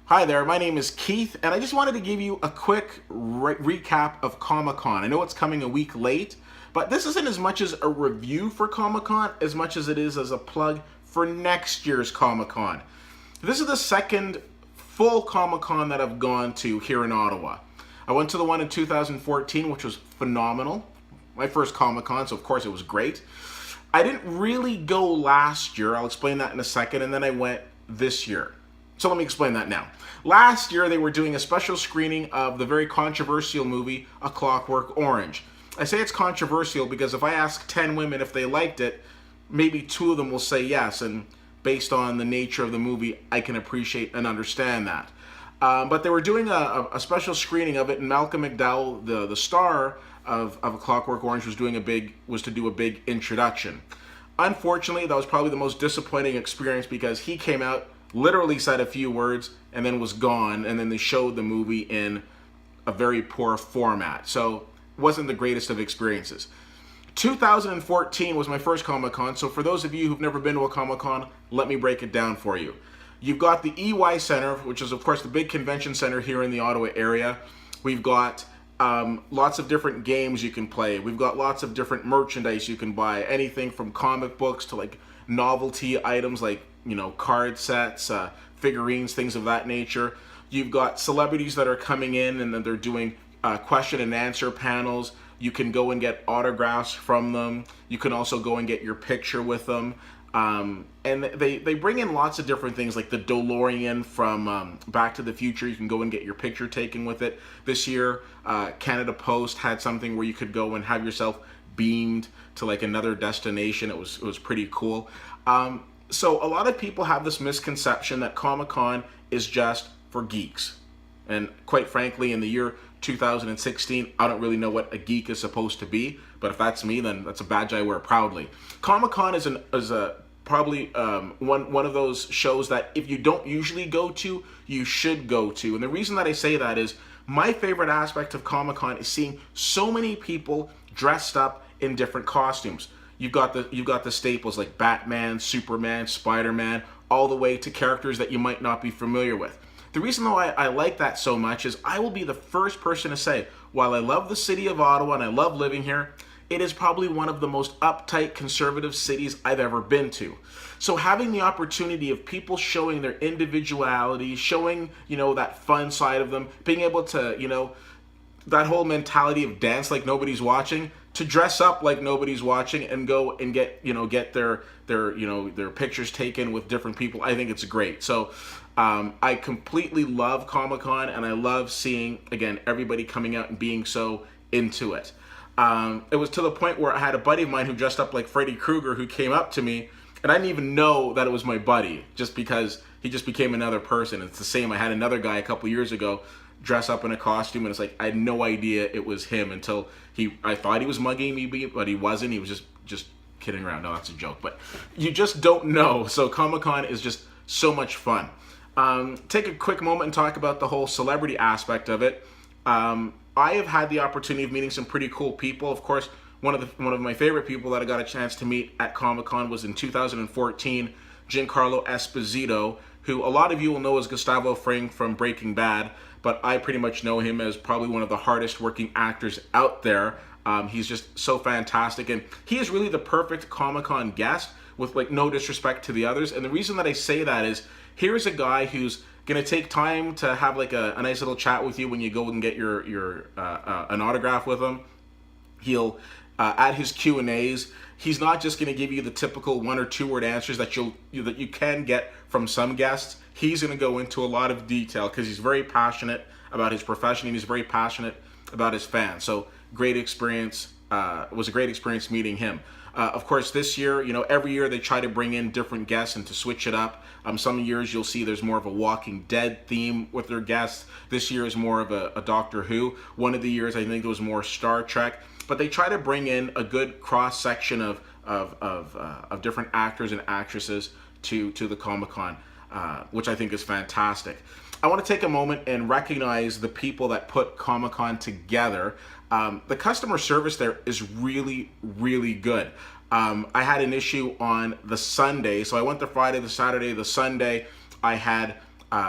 Hi there, my name is Keith, and I just wanted to give you a quick recap of Comic-Con. I know it's coming a week late, but this isn't as much as a review for Comic-Con as much as it is as a plug for next year's Comic-Con. This is the second full Comic-Con that I've gone to here in Ottawa. I went to the one in 2014, which was phenomenal. My first Comic-Con, so of course it was great. I didn't really go last year, I'll explain that in a second, and then I went this year. So let me explain that now. Last year, they were doing a special screening of the very controversial movie, A Clockwork Orange. I say it's controversial because if I ask 10 women if they liked it, maybe 2 of them will say yes, and based on the nature of the movie, I can appreciate and understand that. But they were doing a special screening of it, and Malcolm McDowell, the star of A Clockwork Orange, was to do a big introduction. Unfortunately, that was probably the most disappointing experience because he came out, literally said a few words, and then was gone, and then they showed the movie in a very poor format. So it wasn't the greatest of experiences. 2014 was my first Comic-Con, so for those of you who've never been to a Comic-Con, let me break it down for you. You've got the EY Center, which is of course the big convention center here in the Ottawa area. We've got lots of different games you can play. We've got lots of different merchandise you can buy, anything from comic books to like novelty items like, you know, card sets, figurines, things of that nature. You've got celebrities that are coming in and then they're doing question and answer panels. You can go and get autographs from them. You can also go and get your picture with them. And they bring in lots of different things like the DeLorean from Back to the Future. You can go and get your picture taken with it. This year, Canada Post had something where you could go and have yourself beamed to like another destination. It was pretty cool. So a lot of people have this misconception that Comic-Con is just for geeks. And quite frankly, in the year 2016, I don't really know what a geek is supposed to be. But if that's me, then that's a badge I wear proudly. Comic-Con is probably one of those shows that if you don't usually go to, you should go to. And the reason that I say that is my favorite aspect of Comic-Con is seeing so many people dressed up in different costumes. You've got the staples like Batman, Superman, Spider-Man, all the way to characters that you might not be familiar with. The reason why I like that so much is I will be the first person to say, while I love the city of Ottawa and I love living here, it is probably one of the most uptight conservative cities I've ever been to. So having the opportunity of people showing their individuality, showing, you know, that fun side of them, being able to, you know, that whole mentality of dance like nobody's watching, to dress up like nobody's watching and go and get their pictures taken with different people. I think it's great. So I completely love Comic-Con, and I love seeing, again, everybody coming out and being so into it. It was to the point where I had a buddy of mine who dressed up like Freddy Krueger who came up to me, and I didn't even know that it was my buddy just because he just became another person. It's the same. I had another guy a couple years ago dress up in a costume, and it's like I had no idea it was him until I thought he was mugging me, but he wasn't. He was just kidding around. No, that's a joke, but you just don't know. So Comic-Con is just so much fun. Take a quick moment and talk about the whole celebrity aspect of it. I have had the opportunity of meeting some pretty cool people. Of course, one of my favorite people that I got a chance to meet at Comic-Con was in 2014, Giancarlo Esposito, who a lot of you will know as Gustavo Fring from Breaking Bad, but I pretty much know him as probably one of the hardest working actors out there. He's just so fantastic, and he is really the perfect Comic-Con guest with like no disrespect to the others. And the reason that I say that is here's a guy who's gonna take time to have like a nice little chat with you when you go and get an autograph with him. He'll at his Q&As, he's not just gonna give you the typical 1 or 2 word answers that you can get from some guests. He's gonna go into a lot of detail because he's very passionate about his profession and he's very passionate about his fans. So great experience. It was a great experience meeting him. Of course, this year, you know, every year they try to bring in different guests and to switch it up. Some years you'll see there's more of a Walking Dead theme with their guests. This year is more of a Doctor Who. One of the years I think it was more Star Trek. But they try to bring in a good cross section of different actors and actresses to the Comic-Con, which I think is fantastic. I want to take a moment and recognize the people that put Comic-Con together. The customer service there is really, really good. I had an issue on the Sunday, so I went the Friday, the Saturday, the Sunday. I had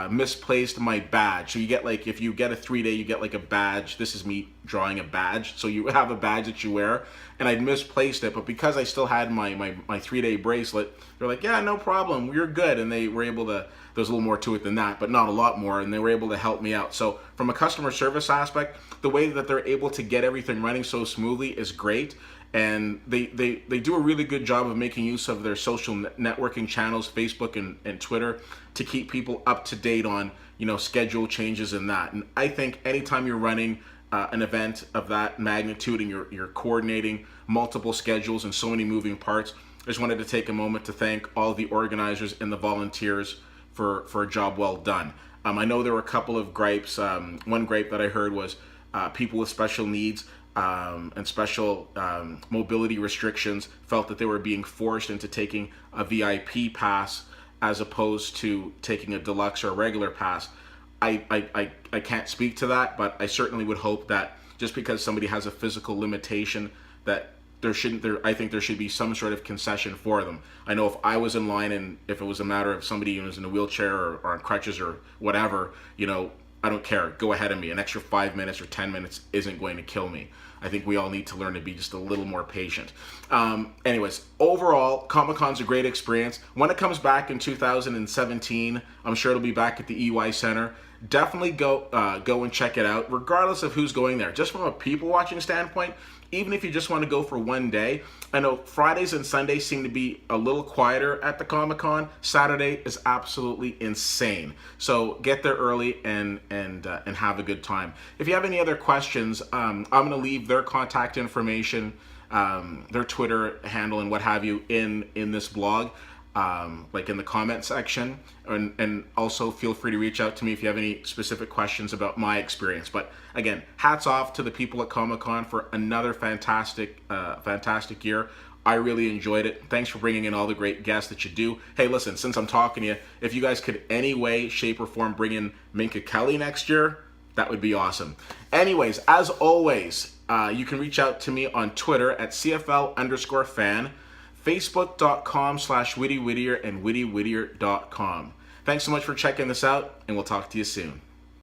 misplaced my badge. So you get like, if you get a 3-day, you get like a badge. This is me drawing a badge. So you have a badge that you wear, and I'd misplaced it, but because I still had my 3-day bracelet, they're like, yeah, no problem, you're good. And they were able to, there's a little more to it than that, but not a lot more, and they were able to help me out. So from a customer service aspect, the way that they're able to get everything running so smoothly is great. And they do a really good job of making use of their social networking channels, Facebook and Twitter, to keep people up to date on, you know, schedule changes and that. And I think anytime you're running an event of that magnitude and you're coordinating multiple schedules and so many moving parts, I just wanted to take a moment to thank all the organizers and the volunteers for a job well done. I know there were a couple of gripes. One gripe that I heard was people with special needs and special mobility restrictions felt that they were being forced into taking a VIP pass as opposed to taking a deluxe or a regular pass. I can't speak to that, but I certainly would hope that just because somebody has a physical limitation, that I think there should be some sort of concession for them. I know if I was in line and if it was a matter of somebody who was in a wheelchair or on crutches or whatever, you know, I don't care. Go ahead of me. An extra 5 minutes or 10 minutes isn't going to kill me. I think we all need to learn to be just a little more patient. Anyways, overall, Comic-Con's a great experience. When it comes back in 2017, I'm sure it'll be back at the EY Center. Definitely go and check it out, regardless of who's going there. Just from a people watching standpoint, even if you just want to go for one day. I know Fridays and Sundays seem to be a little quieter at the Comic-Con. Saturday is absolutely insane. So get there early and have a good time. If you have any other questions, I'm going to leave their contact information, their Twitter handle and what have you in this blog. Like in the comment section, and also feel free to reach out to me if you have any specific questions about my experience. But again, hats off to the people at Comic-Con for another fantastic year. I really enjoyed it. Thanks for bringing in all the great guests that you do. Hey, listen, since I'm talking to you, if you guys could any way, shape, or form bring in Minka Kelly next year, that would be awesome. Anyways, as always, you can reach out to me on Twitter at CFL_fan, Facebook.com/WittyWhittier and WittyWhittier.com. Thanks so much for checking this out, and we'll talk to you soon.